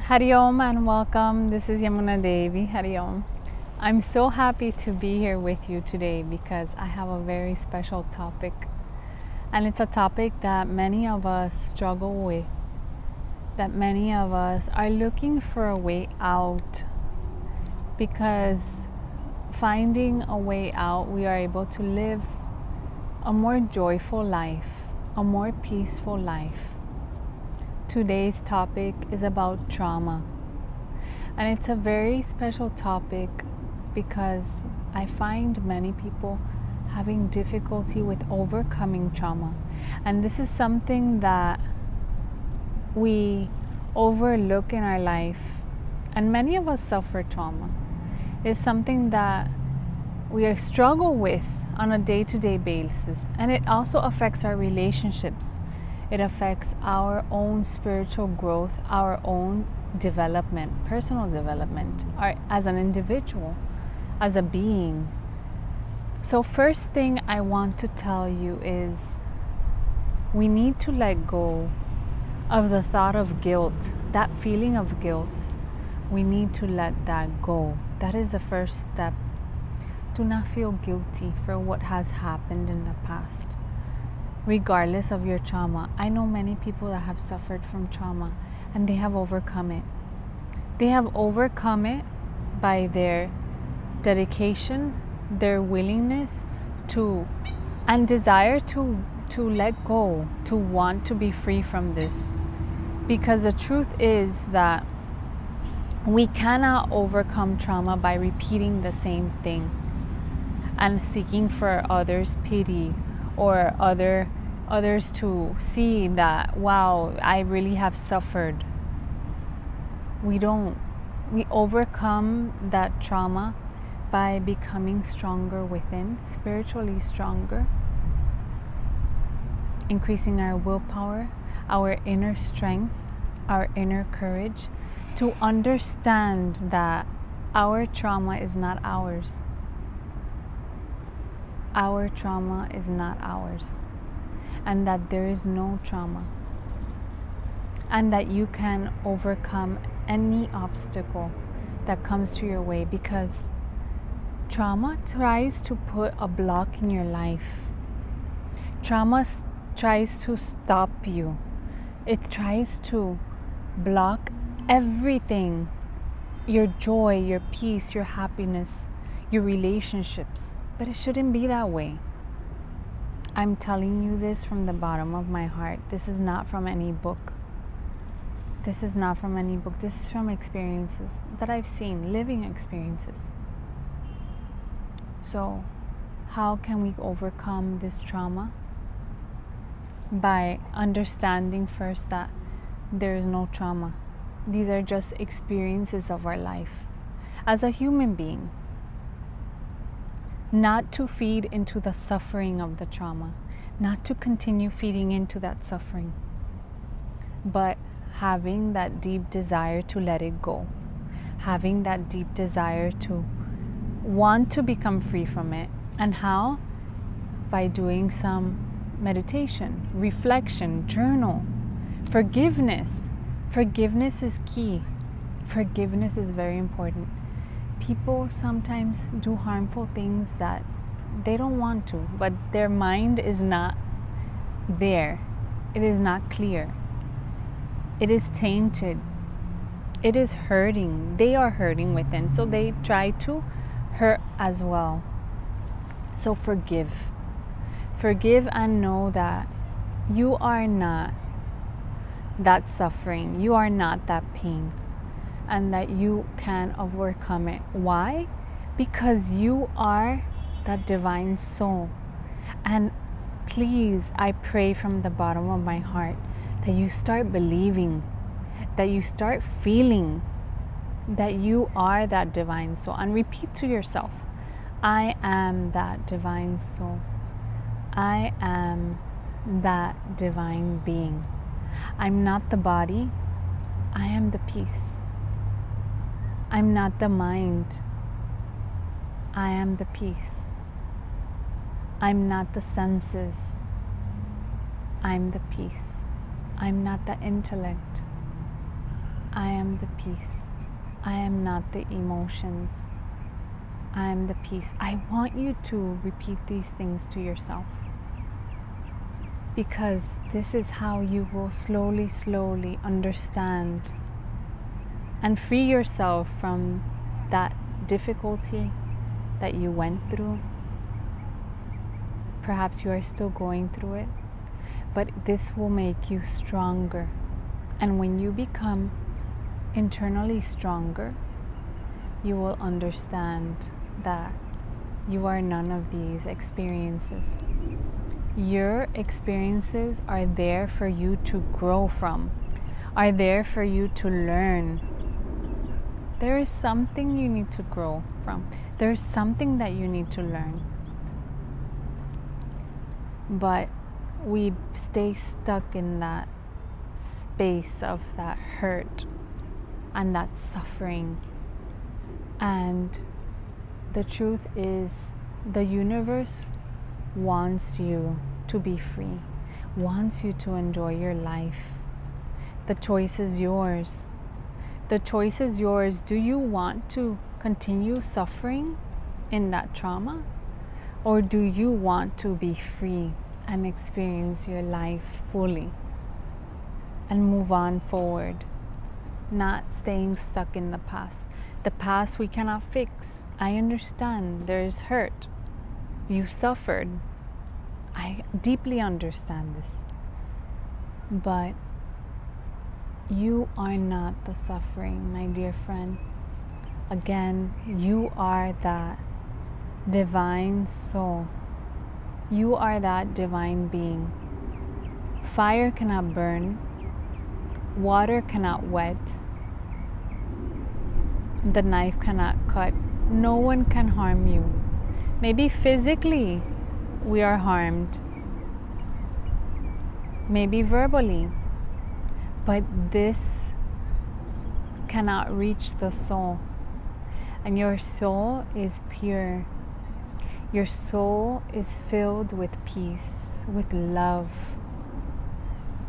Hari Om and welcome. This is Yamuna Devi. Hari Om. I'm so happy to be here with you today because I have a very special topic. And it's a topic that many of us struggle with, that many of us are looking for a way out, because finding a way out, we are able to live a more joyful life, a more peaceful life. Today's topic is about trauma. And it's a very special topic because I find many people having difficulty with overcoming trauma. And this is something that we overlook in our life. And many of us suffer trauma. It's something that we struggle with on a day-to-day basis. And it also affects our relationships. It affects our own spiritual growth, our own development, personal development, as an individual, as a being. So first thing I want to tell you is we need to let go of the thought of guilt, that feeling of guilt. We need to let that go. That is the first step. Do not feel guilty for what has happened in the past, regardless of your trauma. I know many people that have suffered from trauma and they have overcome it. They have overcome it by their dedication, their willingness to and desire to let go, to want to be free from this. Because the truth is that we cannot overcome trauma by repeating the same thing and seeking for others' pity or others to see that, wow, I really have suffered. We don't. We overcome that trauma by becoming stronger within, spiritually stronger, increasing our willpower, our inner strength, our inner courage, to understand that our trauma is not ours. Our trauma is not ours. And that there is no trauma. And that you can overcome any obstacle that comes to your way, because trauma tries to put a block in your life. Trauma tries to stop you. It tries to block everything, your joy, your peace, your happiness, your relationships. But it shouldn't be that way. I'm telling you this from the bottom of my heart. This is not from any book. This is not from any book. This is from experiences that I've seen, living experiences. So, how can we overcome this trauma? By understanding first that there is no trauma. These are just experiences of our life as a human being. Not to feed into the suffering of the trauma, not to continue feeding into that suffering, but having that deep desire to let it go, having that deep desire to want to become free from it. And how? By doing some meditation, reflection, journal, forgiveness. Forgiveness is key. Forgiveness is very important. People sometimes do harmful things that they don't want to, but their mind is not there. It is not clear. It is tainted. It is hurting. They are hurting within, so they try to hurt as well. So forgive. Forgive and know that you are not that suffering. You are not that pain. And that you can overcome it. Why? Because you are that divine soul. And please, I pray from the bottom of my heart that you start believing, that you start feeling that you are that divine soul. And repeat to yourself, I am that divine soul. I am that divine being. I'm not the body. I am the peace. I'm not the mind. I am the peace. I'm not the senses. I'm the peace. I'm not the intellect. I am the peace. I am not the emotions. I am the peace. I want you to repeat these things to yourself, because this is how you will slowly, slowly understand and free yourself from that difficulty that you went through. Perhaps you are still going through it, but this will make you stronger. And when you become internally stronger, you will understand that you are none of these experiences. Your experiences are there for you to grow from, are there for you to learn. There is something you need to grow from. There is something that you need to learn. But we stay stuck in that space of that hurt and that suffering. And the truth is, the universe wants you to be free, wants you to enjoy your life. The choice is yours. The choice is yours. Do you want to continue suffering in that trauma? Or do you want to be free and experience your life fully and move on forward, not staying stuck in the past? The past we cannot fix. I understand there is hurt. You suffered. I deeply understand this. But you are not the suffering, my dear friend. Again, you are that divine soul. You are that divine being. Fire cannot burn. Water cannot wet. The knife cannot cut. No one can harm you. Maybe physically we are harmed. Maybe verbally. But this cannot reach the soul. And your soul is pure. Your soul is filled with peace, with love.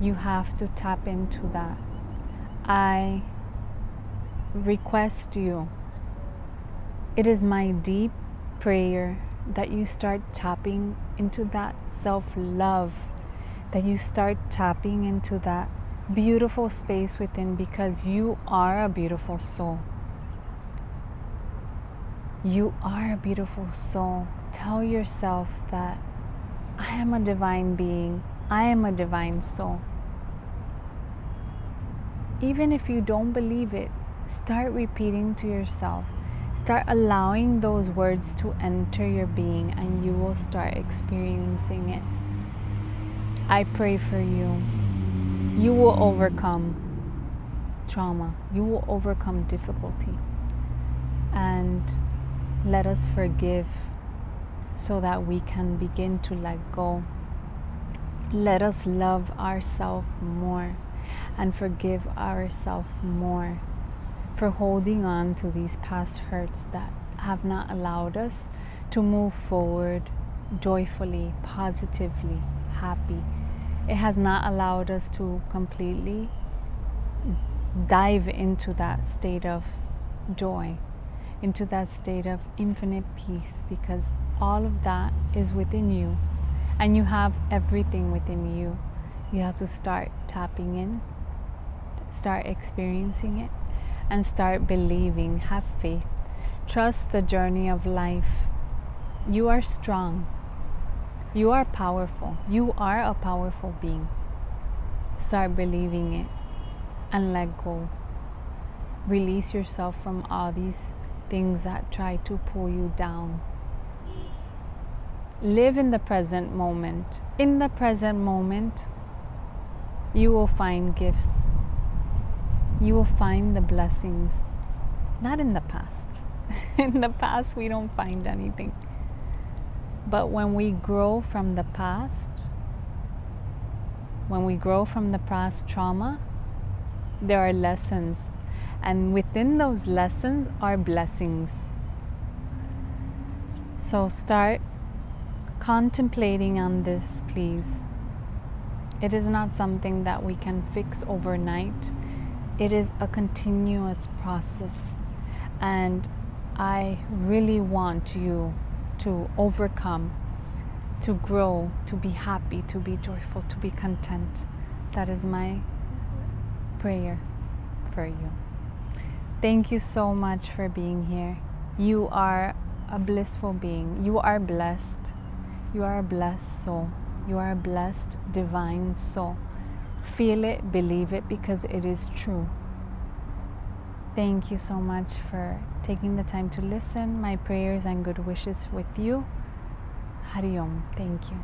You have to tap into that. I request you. It is my deep prayer that you start tapping into that self-love, that you start tapping into that beautiful space within, because you are a beautiful soul. You are a beautiful soul. Tell yourself that I am a divine being. I am a divine soul. Even if you don't believe it, start repeating to yourself. Start allowing those words to enter your being, and you will start experiencing it. I pray for you. You will overcome trauma. You will overcome difficulty. And let us forgive so that we can begin to let go. Let us love ourselves more and forgive ourselves more for holding on to these past hurts that have not allowed us to move forward joyfully, positively, happy. It has not allowed us to completely dive into that state of joy, into that state of infinite peace, because all of that is within you, and you have everything within you. You have to start tapping in, start experiencing it, and start believing. Have faith. Trust the journey of life. You are strong. You are powerful. You are a powerful being. Start believing it and let go. Release yourself from all these things that try to pull you down. Live in the present moment. In the present moment, you will find gifts. You will find the blessings. Not in the past. In the past, we don't find anything. But when we grow from the past, when we grow from the past trauma, there are lessons. And within those lessons are blessings. So start contemplating on this, please. It is not something that we can fix overnight. It is a continuous process, and I really want you to overcome, to grow, to be happy, to be joyful, to be content. That is my prayer for you. Thank you so much for being here. You are a blissful being. You are blessed. You are a blessed soul. You are a blessed divine soul. Feel it, believe it, because it is true. Thank you so much for taking the time to listen. My prayers and good wishes with you. Hari Om. Thank you.